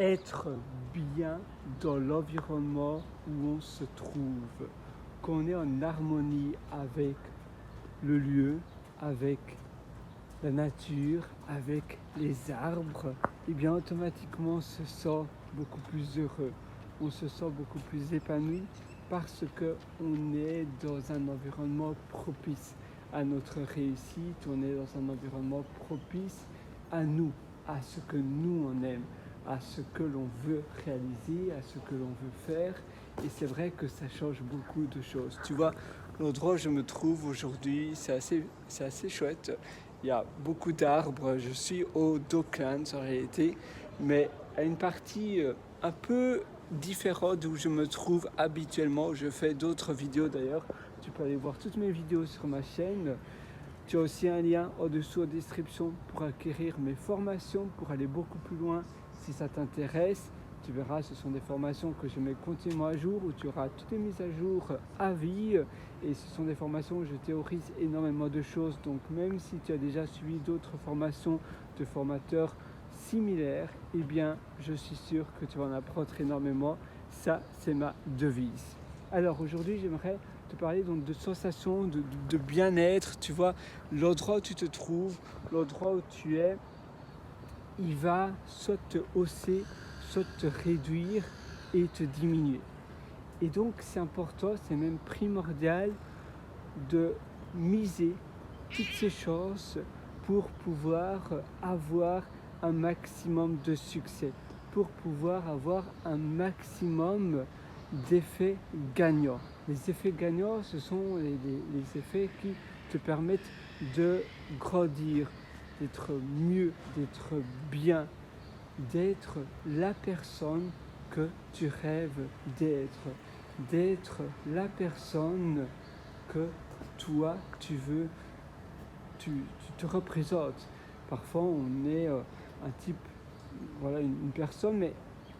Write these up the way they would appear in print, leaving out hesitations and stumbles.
être bien dans l'environnement où on se trouve, qu'on est en harmonie avec le lieu, avec la nature, avec les arbres, et bien automatiquement on se sent beaucoup plus heureux, on se sent beaucoup plus épanoui parce qu'on est dans un environnement propice à notre réussite, on est dans un environnement propice à nous, à ce que nous on aime, à ce que l'on veut réaliser, à ce que l'on veut faire. Et c'est vrai que ça change beaucoup de choses. Tu vois, l'endroit où je me trouve aujourd'hui, c'est assez chouette. Il y a beaucoup d'arbres. Je suis au Docklands en réalité, mais à une partie un peu différente d'où je me trouve habituellement. Je fais d'autres vidéos d'ailleurs. Tu peux aller voir toutes mes vidéos sur ma chaîne. Tu as aussi un lien au-dessous en description pour acquérir mes formations, pour aller beaucoup plus loin si ça t'intéresse. Tu verras, ce sont des formations que je mets continuellement à jour, où tu auras toutes les mises à jour à vie. Et ce sont des formations où je théorise énormément de choses. Donc même si tu as déjà suivi d'autres formations de formateurs similaires, eh bien je suis sûr que tu vas en apprendre énormément. Ça, c'est ma devise. Alors aujourd'hui, j'aimerais te parler donc de sensations, de bien-être. Tu vois, l'endroit où tu te trouves, l'endroit où tu es, il va soit te hausser, soit te réduire et te diminuer. Et donc c'est important, c'est même primordial de miser toutes ces choses pour pouvoir avoir un maximum de succès, pour pouvoir avoir un maximum d'effets gagnants. Les effets gagnants, ce sont les effets qui te permettent de grandir, d'être mieux, d'être bien, d'être la personne que tu rêves d'être la personne que toi tu veux, tu te représentes. Parfois on est un type, voilà, une personne, mais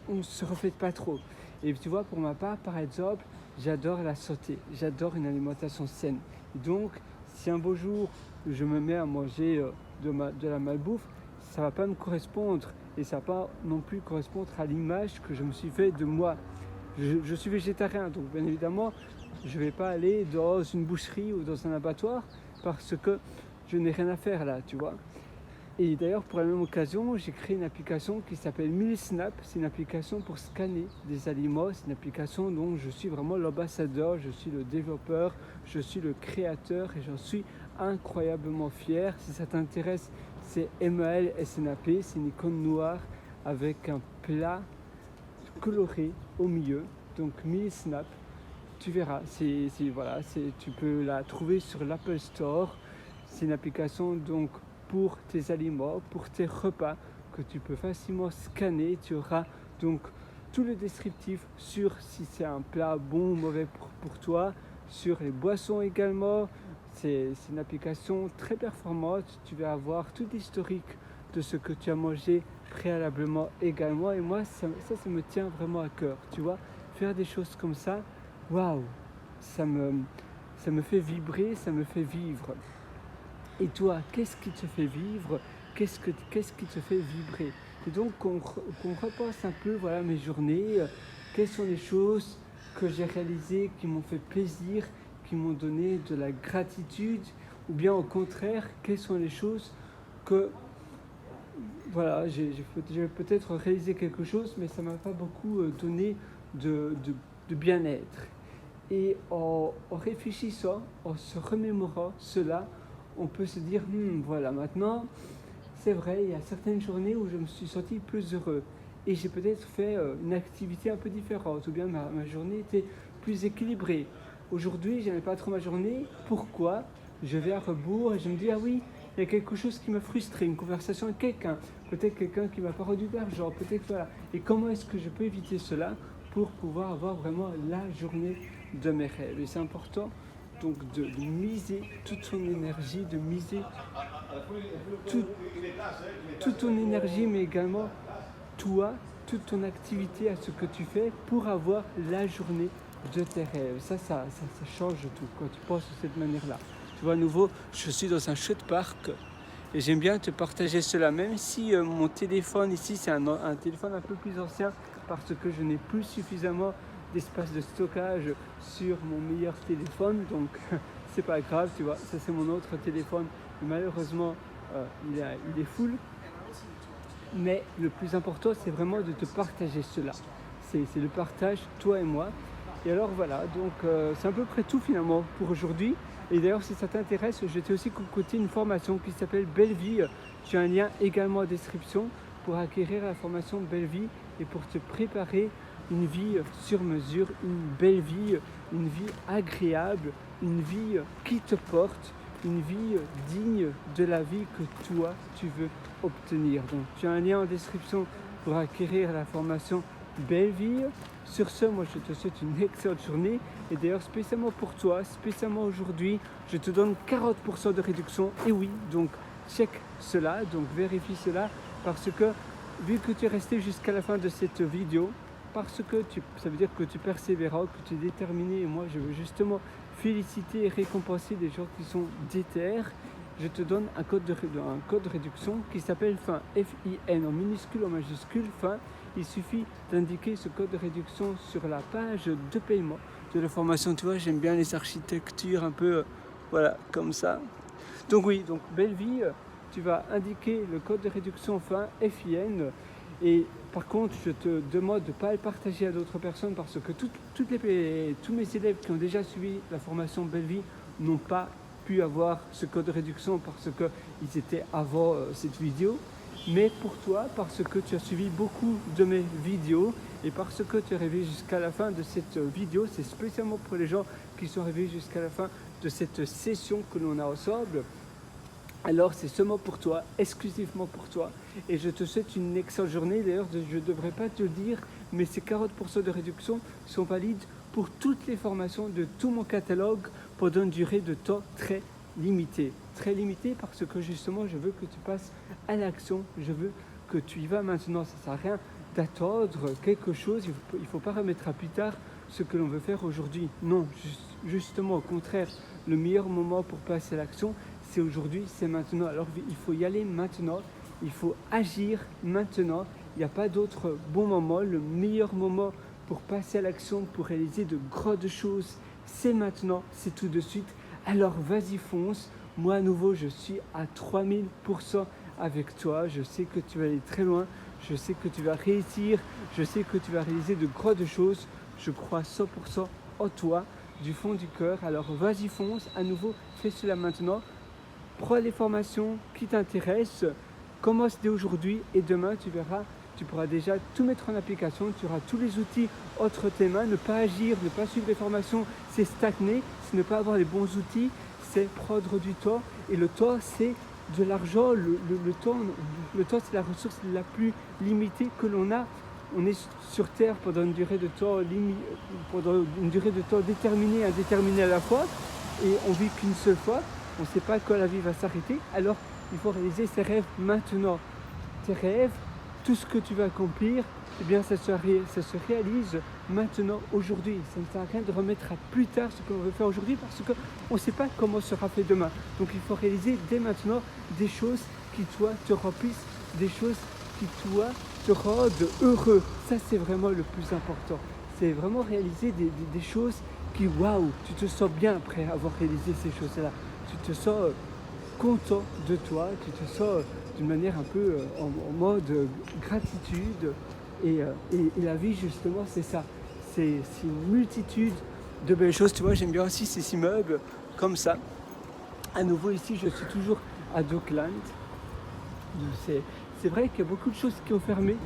on ne se reflète pas trop. Et tu vois, pour ma part, par exemple, j'adore la santé, j'adore une alimentation saine. Donc, si un beau jour je me mets à manger de la malbouffe, ça ne va pas me correspondre et ça ne va pas non plus correspondre à l'image que je me suis fait de moi. Je suis végétarien, donc bien évidemment, je ne vais pas aller dans une boucherie ou dans un abattoir parce que je n'ai rien à faire là, tu vois. Et d'ailleurs, pour la même occasion, j'ai créé une application qui s'appelle MillSnap. C'est une application pour scanner des aliments. C'est une application dont je suis vraiment l'ambassadeur, je suis le développeur, je suis le créateur et j'en suis incroyablement fier. Si ça t'intéresse, c'est MALSNAP. C'est une icône noire avec un plat coloré au milieu. Donc MillSnap, tu verras. Tu peux la trouver sur l'Apple Store. C'est une application donc pour tes aliments, pour tes repas que tu peux facilement scanner. Tu auras donc tout le descriptif sur si c'est un plat bon ou mauvais pour toi, sur les boissons également. C'est une application très performante. Tu vas avoir tout l'historique de ce que tu as mangé préalablement également. Et moi, ça me tient vraiment à cœur. Tu vois, faire des choses comme ça, waouh, ça me fait vibrer, ça me fait vivre. Et toi, qu'est-ce qui te fait vivre? Qu'est-ce qui te fait vibrer? Et donc, qu'on repasse un peu, voilà, mes journées. Quelles sont les choses que j'ai réalisées qui m'ont fait plaisir, qui m'ont donné de la gratitude? Ou bien au contraire, quelles sont les choses que, voilà, j'ai peut-être réalisé quelque chose, mais ça ne m'a pas beaucoup donné de bien-être. Et en réfléchissant, en se remémorant cela, on peut se dire, voilà, maintenant, c'est vrai, il y a certaines journées où je me suis senti plus heureux. Et j'ai peut-être fait une activité un peu différente, ou bien ma journée était plus équilibrée. Aujourd'hui, je n'aimais pas trop ma journée. Pourquoi? Je vais à rebours et je me dis, ah oui, il y a quelque chose qui m'a frustré, une conversation avec quelqu'un, peut-être quelqu'un qui m'a pas rendu d'argent, peut-être voilà. Et comment est-ce que je peux éviter cela pour pouvoir avoir vraiment la journée de mes rêves? Et c'est important donc de miser toute son énergie, de miser toute ton énergie, mais également toi, toute ton activité à ce que tu fais pour avoir la journée de tes rêves. Ça change tout quand tu penses de cette manière-là. Tu vois, à nouveau, je suis dans un chouette parc Et j'aime bien te partager cela, même si mon téléphone ici, c'est un téléphone un peu plus ancien parce que je n'ai plus suffisamment d'espace de stockage sur mon meilleur téléphone. Donc, c'est pas grave, tu vois. Ça, c'est mon autre téléphone. Malheureusement, il est full. Mais le plus important, c'est vraiment de te partager cela. C'est le partage, toi et moi. Et alors voilà, donc c'est à peu près tout finalement pour aujourd'hui. Et d'ailleurs, si ça t'intéresse, je t'ai aussi concocté une formation qui s'appelle Belle Vie. Tu as un lien également en description pour acquérir la formation Belle Vie et pour te préparer une vie sur mesure, une belle vie, une vie agréable, une vie qui te porte, une vie digne de la vie que toi tu veux obtenir. Donc tu as un lien en description pour acquérir la formation Belle Vie. Sur ce, moi je te souhaite une excellente journée et d'ailleurs spécialement pour toi, spécialement aujourd'hui, je te donne 40% de réduction. Et oui, donc check cela, donc vérifie cela parce que vu que tu es resté jusqu'à la fin de cette vidéo, parce que ça veut dire que tu persévéras, que tu es déterminé et moi je veux justement féliciter et récompenser des gens qui sont déter. Je te donne un code de réduction qui s'appelle FIN, F-I-N, en minuscule, en majuscule, FIN. Il suffit d'indiquer ce code de réduction sur la page de paiement de la formation. Tu vois, j'aime bien les architectures un peu, voilà, comme ça. Donc oui, donc Belle Vie, tu vas indiquer le code de réduction FIN, F-I-N. Et par contre, je te demande de ne pas le partager à d'autres personnes parce que tous mes élèves qui ont déjà suivi la formation Belle Vie n'ont pas pu avoir ce code de réduction parce qu'ils étaient avant cette vidéo. Mais pour toi, parce que tu as suivi beaucoup de mes vidéos et parce que tu es arrivé jusqu'à la fin de cette vidéo, c'est spécialement pour les gens qui sont arrivés jusqu'à la fin de cette session que l'on a ensemble. Alors c'est seulement pour toi, exclusivement pour toi. Et je te souhaite une excellente journée. D'ailleurs, je ne devrais pas te le dire, mais ces 40% de réduction sont valides pour toutes les formations de tout mon catalogue pendant une durée de temps très limitée. Très limitée parce que justement, je veux que tu passes à l'action. Je veux que tu y vas maintenant. Ça ne sert à rien d'attendre quelque chose. Il ne faut pas remettre à plus tard ce que l'on veut faire aujourd'hui. Non, justement, au contraire, le meilleur moment pour passer à l'action, c'est aujourd'hui, c'est maintenant. Alors il faut y aller maintenant, il faut agir maintenant. Il n'y a pas d'autre bon moment. Le meilleur moment pour passer à l'action, pour réaliser de grandes choses, c'est maintenant, c'est tout de suite. Alors vas-y, fonce. Moi à nouveau, je suis à 3000% avec toi. Je sais que tu vas aller très loin. Je sais que tu vas réussir. Je sais que tu vas réaliser de grandes choses. Je crois 100% en toi, du fond du cœur. Alors vas-y, fonce. À nouveau, fais cela maintenant. Prends les formations qui t'intéressent, commence dès aujourd'hui et demain tu verras, tu pourras déjà tout mettre en application, tu auras tous les outils entre tes mains. Ne pas agir, ne pas suivre les formations, c'est stagner, c'est ne pas avoir les bons outils, c'est prendre du temps et le temps c'est de l'argent, le temps c'est la ressource la plus limitée que l'on a. On est sur Terre pendant une durée de temps déterminée, indéterminée à la fois et on vit qu'une seule fois. On ne sait pas quand la vie va s'arrêter, alors il faut réaliser ses rêves maintenant. Tes rêves, tout ce que tu vas accomplir, eh bien ça se réalise maintenant, aujourd'hui. Ça ne sert à rien de remettre à plus tard ce que l'on veut faire aujourd'hui parce qu'on ne sait pas comment sera fait demain. Donc il faut réaliser dès maintenant des choses qui, toi, te remplissent, des choses qui, toi, te rendent heureux. Ça, c'est vraiment le plus important. C'est vraiment réaliser des choses qui, waouh, tu te sens bien après avoir réalisé ces choses-là. Tu te sens content de toi, tu te sens d'une manière un peu en mode gratitude et la vie justement c'est ça, c'est une multitude de belles choses. Tu vois, j'aime bien aussi ces immeubles comme ça. À nouveau ici, je suis toujours à Dockland. C'est vrai qu'il y a beaucoup de choses qui ont fermé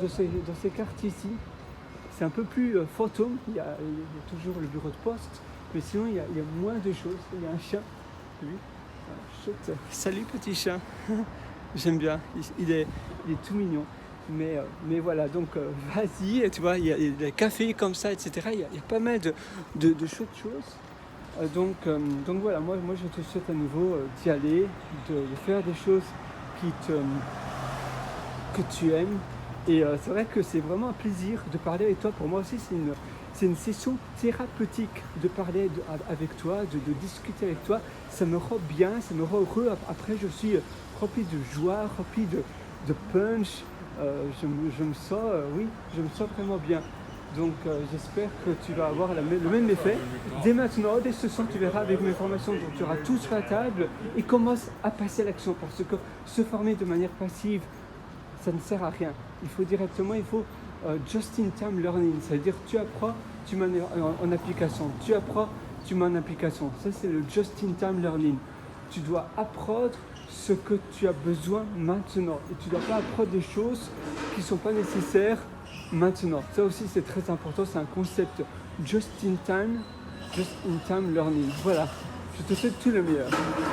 dans ces quartiers ici. C'est un peu plus fantôme, il y a toujours le bureau de poste, mais sinon il y a moins de choses. Il y a un chien. Lui. Ah, salut petit chat. J'aime bien, il est tout mignon. Mais voilà, donc vas-y, tu vois, il y a des cafés comme ça, etc. Il y a pas mal de chouettes choses. Donc voilà, moi je te souhaite à nouveau d'y aller, de faire des choses que tu aimes. Et c'est vrai que c'est vraiment un plaisir de parler avec toi. Pour moi aussi, c'est une session thérapeutique de parler avec toi, de discuter avec toi. Ça me rend bien, ça me rend heureux. Après, je suis rempli de joie, rempli de punch. Je me sens, oui, je me sens vraiment bien. Donc j'espère que tu vas avoir le même effet. Dès maintenant, dès ce soir, tu verras avec mes formations, donc tu auras tout sur la table et commence à passer à l'action parce que se former de manière passive, ça ne sert à rien. Il faut just-in-time learning, c'est-à-dire tu apprends, tu mets en application, tu apprends, tu mets en application. Ça, c'est le just-in-time learning. Tu dois apprendre ce que tu as besoin maintenant et tu ne dois pas apprendre des choses qui ne sont pas nécessaires maintenant. Ça aussi, c'est très important, c'est un concept just-in-time learning. Voilà, je te souhaite tout le meilleur.